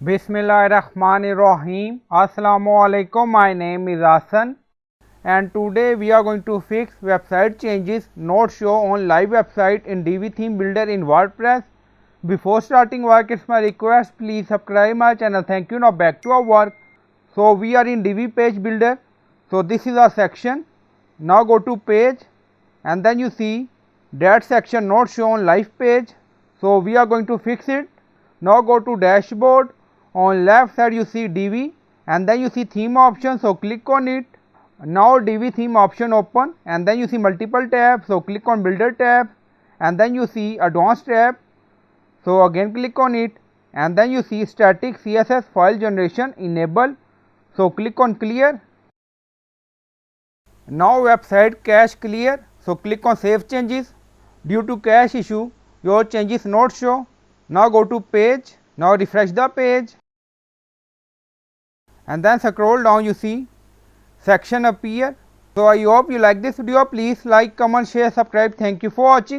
Bismillahirrahmanirrahim. Assalamualaikum. My name is Hassan and today we are going to fix website changes not show on live website in Divi theme builder in WordPress. Before starting work, it's my request, please subscribe my channel. Thank you. Now back to our work. So we are in Divi page builder. So this is our section. Now go to page and then you see that section not show on live page. So we are going to fix it. Now go to dashboard. On left side you see Divi and then you see theme option, so click on it. Now Divi theme option open and then you see multiple tabs, so click on builder tab and then you see advanced tab, so again click on it and then you see static CSS file generation enable, so click on clear. Now website cache clear, so click on save changes. Due to cache issue your changes not show. Now go to page. Now refresh the page and then scroll down, you see section appear. So I hope you like this video. Please like, comment, share, subscribe. Thank you for watching.